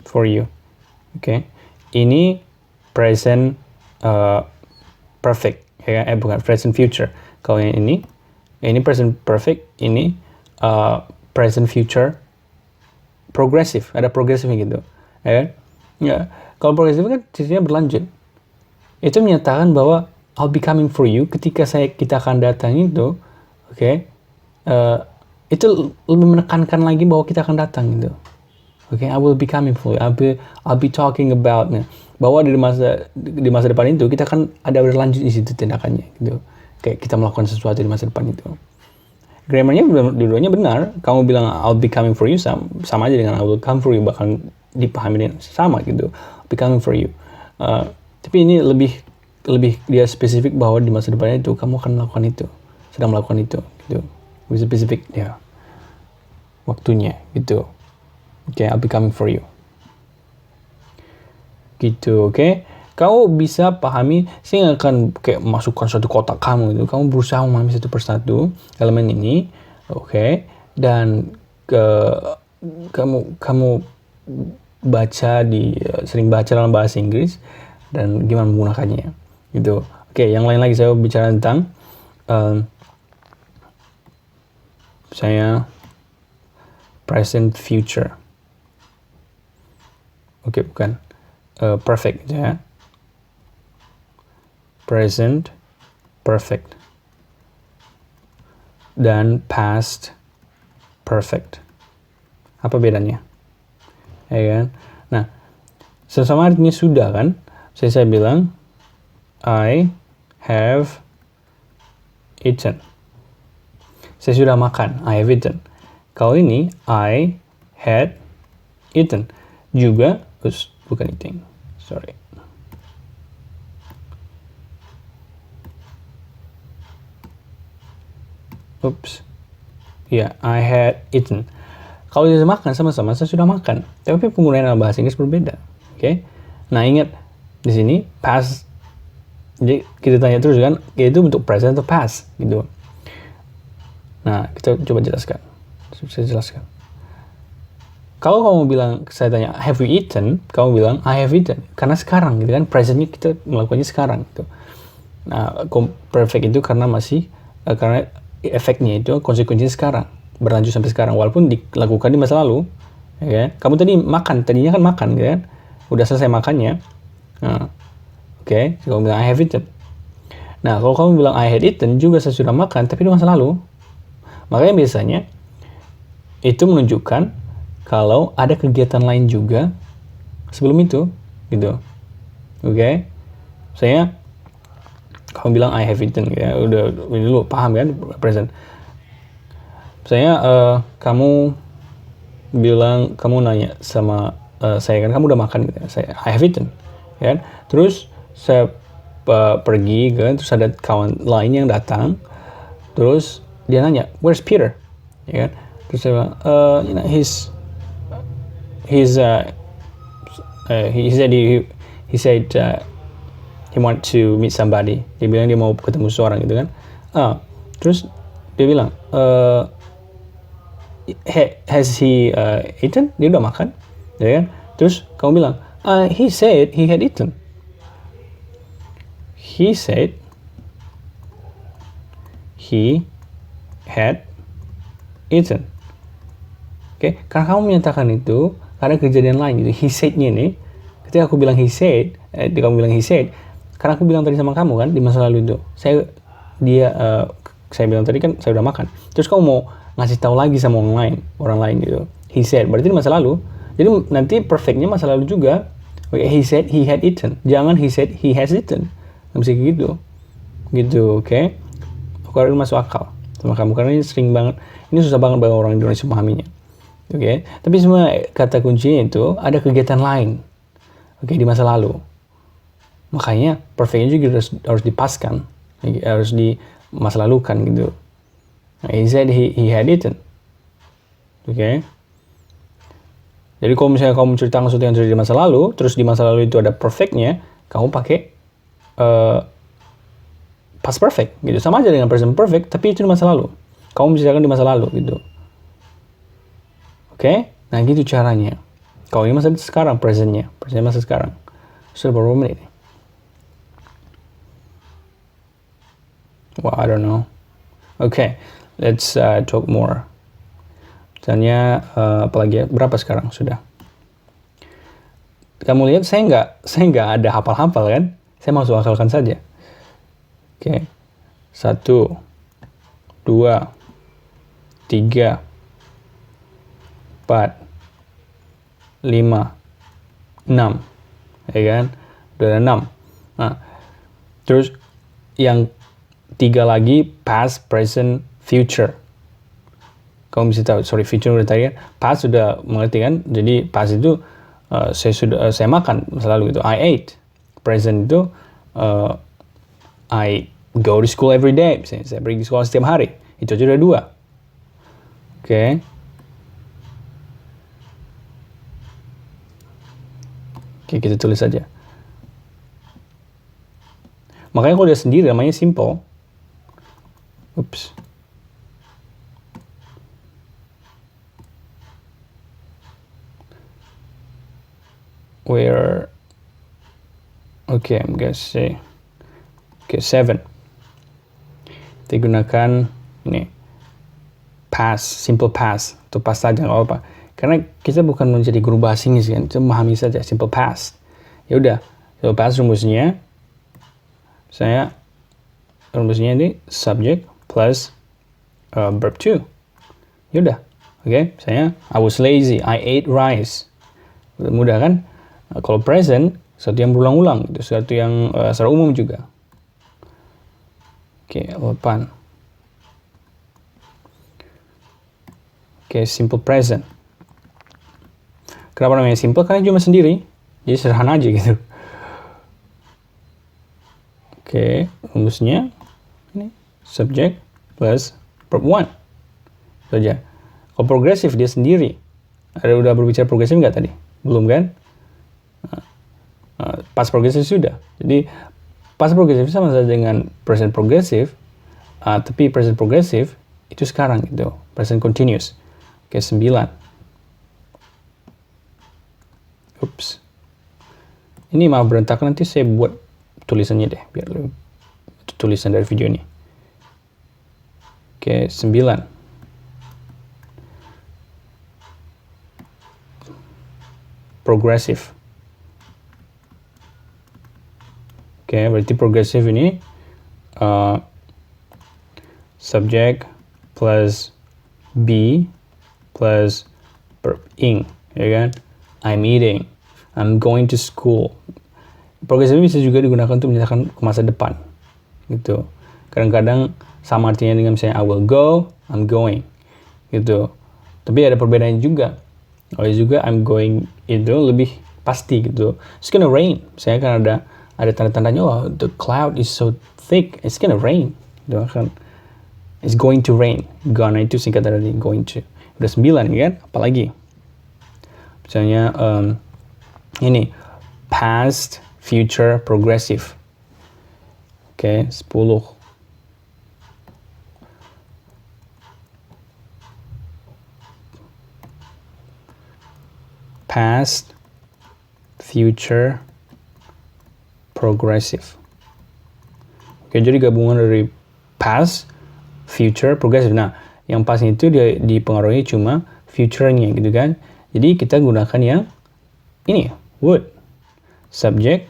for you. Oke. Ini present perfect, ya kan? Bukan present future. Kalau yang ini present perfect, ini present future progressive, ada progresifnya gitu, ya kan? Ya, kalau progresif kan ceritanya berlanjut. Itu menyatakan bahwa I'll be coming for you ketika kita akan datang itu, oke? Itu lebih menekankan lagi bahwa kita akan datang gitu. Oke, I will be coming for you. I'll be talking about bahwa di masa depan itu kita kan ada berlanjut di situ tindakannya gitu. Kayak kita melakukan sesuatu di masa depan itu. Grammarnya dua-duanya benar. Kamu bilang I'll be coming for you sama aja dengan I will come for you, bahkan dipahami sama gitu. I'll be coming for you. Tapi ini lebih dia spesifik bahwa di masa depannya itu kamu akan melakukan itu, sedang melakukan itu gitu. Lebih spesifik ya waktunya gitu. Oke, I'll be coming for you. Gitu, oke? Kamu bisa pahami, saya nggak akan kayak masukkan satu kotak kamu gitu. Kamu berusaha memahami satu persatu elemen ini, oke? Dan kamu baca sering baca dalam bahasa Inggris dan gimana menggunakannya, gitu. Oke, yang lain lagi saya bicara tentang saya present future. Oke, bukan perfect ya. Present perfect dan past perfect. Apa bedanya? Ya kan? Nah, sama artinya sudah kan? Saya bilang I have eaten. Saya sudah makan. I have eaten. Kalau ini I had eaten juga bukan eating. Sorry. Oops. Ya, I had eaten. Kalau dia makan sama-sama, saya sudah makan. Tapi penggunaan dalam bahasa Inggris berbeda. Oke. Nah, ingat di sini past. Jadi kita tanya terus kan, yaitu bentuk present atau past gitu. Nah, kita coba jelaskan. Saya jelaskan. Kalau kamu bilang, saya tanya, have you eaten? Kamu bilang, I have eaten. Karena sekarang, gitu kan, presentnya kita melakukannya sekarang. Gitu. Nah, perfect itu karena karena efeknya itu konsekuensinya sekarang. Berlanjut sampai sekarang. Walaupun dilakukan di masa lalu. Ya, kamu tadi makan, tadinya kan makan, gitu kan. Udah selesai makannya. Nah, oke, kamu bilang, I have eaten. Nah, kalau kamu bilang, I had eaten, juga saya sudah makan, tapi di masa lalu. Makanya biasanya, itu menunjukkan kalau ada kegiatan lain juga sebelum itu, gitu. Oke? Saya, kamu bilang I have eaten, ya, udah ini lu paham kan, present. Saya, kamu bilang, kamu nanya sama saya kan, kamu udah makan, gitu. Saya, I have eaten, ya kan? Terus saya pergi, kan? Terus ada kawan lain yang datang, terus dia nanya, where's Peter, ya kan? Terus saya bilang, he said he want to meet somebody. Dia bilang dia mau ketemu seseorang gitu kan. Terus dia bilang, has he eaten? Dia udah makan, ya kan? Terus kamu bilang, he said he had eaten. He said he had eaten. Oke, karena kamu menyatakan itu karena kejadian lain gitu. He said-nya nih, ketika aku bilang he said, kamu bilang he said, karena aku bilang tadi sama kamu kan di masa lalu itu, saya bilang tadi kan saya udah makan. Terus kamu mau ngasih tahu lagi sama orang lain gitu. He said, berarti di masa lalu. Jadi nanti perfectnya masa lalu juga. Oke, he said he had eaten. Jangan he said he has eaten. Nggak bisa gitu. Gitu, oke? Aku harus masuk akal sama kamu karena ini sering banget, ini susah banget bagi orang Indonesia memahaminya. Oke, tapi semua kata kuncinya itu ada kegiatan lain. Oke, di masa lalu. Makanya perfectnya juga harus dipaskan, harus di masa lalu kan gitu. Nah, he said he had eaten. Oke. Jadi kalau misalnya kamu menceritakan sesuatu yang terjadi di masa lalu, terus di masa lalu itu ada perfectnya, kamu pakai past perfect gitu. Sama aja dengan present perfect, tapi itu di masa lalu. Kamu menceritakan di masa lalu gitu. Oke? Nah, gitu caranya. Kalau ini masa sekarang, presentnya masa sekarang. Sudah berapa menit? Well, I don't know. Okay, let's talk more. Misalnya, apalagi ya, berapa sekarang sudah? Kamu lihat saya nggak ada hafal-hafal kan? Saya masuk akalkan saja. Oke, 1, 2, 3, 4, 5, 6, ya kan? Udah ada 6. Nah, terus yang 3 lagi past, present, future. Kamu bisa tahu, future udah tadi kan, past sudah mengerti kan? Jadi past itu saya makan selalu gitu, I ate. Present itu I go to school every day. Saya pergi ke sekolah setiap hari. Itu aja udah 2. Oke. Oke, kita tulis saja. Makanya kalau dia sendiri namanya simple. Oops. Where, okay, I'm gonna say, okay, 7. Kita gunakan ini past, simple past, atau past saja nggak apa-apa. Karena kita bukan menjadi guru bahasa Inggris kan, kita memahami saja simple past. Ya udah, simple past rumusnya, rumusnya ini subject plus verb to. Ya udah, oke, saya I was lazy, I ate rice. Mudah kan? Nah, kalau present, sesuatu yang berulang-ulang, itu sesuatu yang secara umum juga. Oke, 8. Oke, simple present. Kenapa namanya simple? Karena cuma sendiri, jadi sederhana aja gitu. Oke, rumusnya ini subject plus verb 1 saja. Kalau progresif dia sendiri. Ada udah berbicara progresif nggak tadi? Belum kan? Past progresif sudah. Jadi past progresif sama saja dengan present progresif, tapi present progresif itu sekarang gitu. Present continuous. Oke, 9. Oops. Ini mau berantakan, nanti saya buat tulisannya deh biar lebih tulisan dari video ini. Oke, 9. Progressive. Oke, berarti progressive ini subject plus be plus verb ing, ya kan? I'm eating, I'm going to school. Progressive bisa juga digunakan untuk menyatakan ke masa depan, gitu. Kadang-kadang sama artinya dengan misalnya I will go, I'm going, gitu. Tapi ada perbedaannya juga. Kalau juga I'm going itu lebih pasti gitu. It's gonna rain. Saya kan ada tanda-tandanya, oh the cloud is so thick, it's gonna rain. Gitu kan. It's going to rain. Gonna itu singkatan dari going to. Udah 9 kan? Apalagi? Misalnya ini past, future, progressive. Oke, 10. Past, future, progressive. Oke, jadi gabungan dari past, future, progressive. Nah, yang past itu dia dipengaruhi cuma future-nya gitu kan. Jadi kita gunakan yang ini, would. Subject,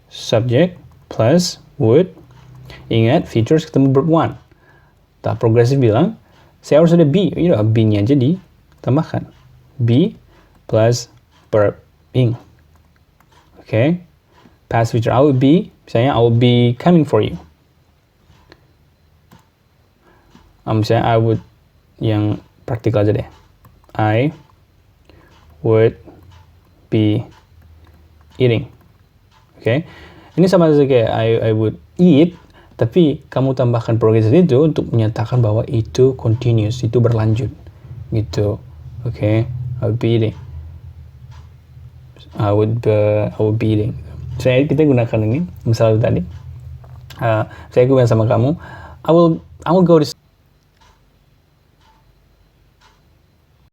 subject plus would. Ingat, features ketemu verb 1. Nah, progressive bilang, saya harus ada be. Be-nya aja ditambahkan. Be plus verb ing. Oke. Past future, I will be, misalnya I will be coming for you. Misalnya I would, yang praktikal aja deh. I would be eating. Oke. Ini sama saja kayak I would eat, tapi kamu tambahkan progressive itu untuk menyatakan bahwa itu continuous, itu berlanjut. Gitu. Oke. I would be eating. I would be eating. Saya kita gunakan ini, misalnya tadi. Saya gunakan sama kamu. I will go to